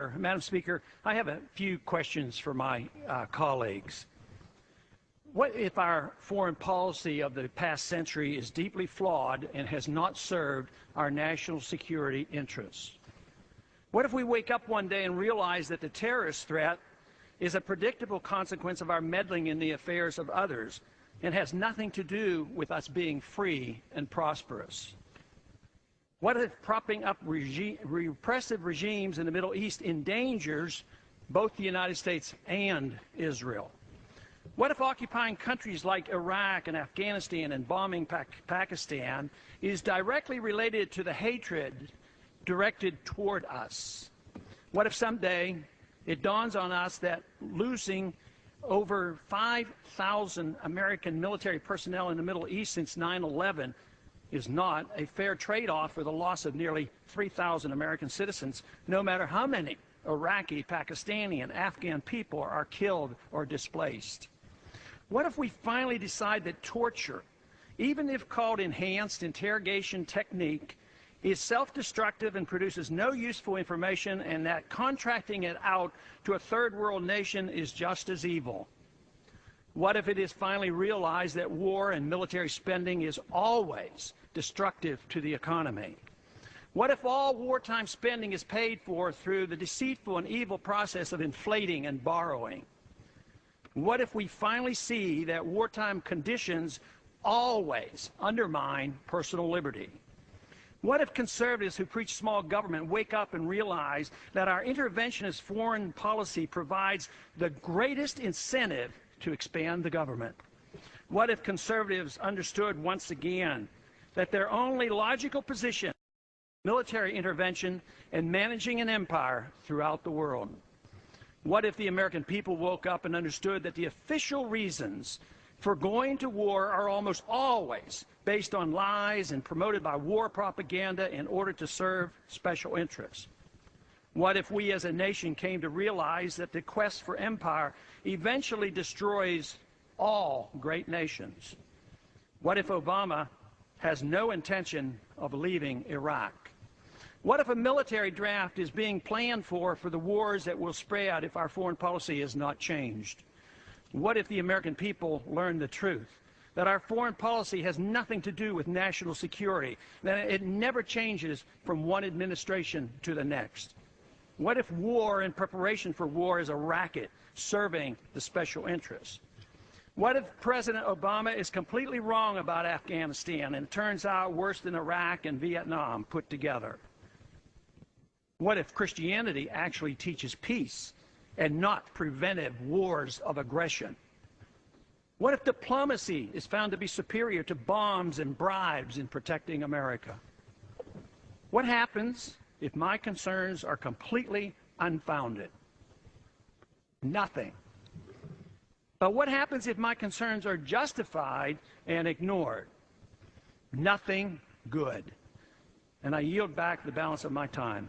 Madam Speaker, I have a few questions for my colleagues. What if our foreign policy of the past century is deeply flawed and has not served our national security interests? What if we wake up one day and realize that the terrorist threat is a predictable consequence of our meddling in the affairs of others and has nothing to do with us being free and prosperous? What if propping up repressive regimes in the Middle East endangers both the United States and Israel? What if occupying countries like Iraq and Afghanistan and bombing Pakistan is directly related to the hatred directed toward us? What if someday it dawns on us that losing over 5,000 American military personnel in the Middle East since 9/11 is not a fair trade-off for the loss of nearly 3,000 American citizens, no matter how many Iraqi, Pakistani, and Afghan people are killed or displaced? What if we finally decide that torture, even if called enhanced interrogation technique, is self-destructive and produces no useful information, and that contracting it out to a third world nation is just as evil? What if it is finally realized that war and military spending is always destructive to the economy? What if all wartime spending is paid for through the deceitful and evil process of inflating and borrowing? What if we finally see that wartime conditions always undermine personal liberty? What if conservatives who preach small government wake up and realize that our interventionist foreign policy provides the greatest incentive to expand the government? What if conservatives understood once again that their only logical position is military intervention and managing an empire throughout the world? What if the American people woke up and understood that the official reasons for going to war are almost always based on lies and promoted by war propaganda in order to serve special interests? What if we as a nation came to realize that the quest for empire eventually destroys all great nations? What if Obama has no intention of leaving Iraq? What if a military draft is being planned for the wars that will spread if our foreign policy is not changed? What if the American people learn the truth, that our foreign policy has nothing to do with national security, that it never changes from one administration to the next? What if war and preparation for war is a racket serving the special interests? What if President Obama is completely wrong about Afghanistan and it turns out worse than Iraq and Vietnam put together? What if Christianity actually teaches peace and not preventive wars of aggression? What if diplomacy is found to be superior to bombs and bribes in protecting America? What happens if my concerns are completely unfounded? Nothing. But what happens if my concerns are justified and ignored? Nothing good. And I yield back the balance of my time.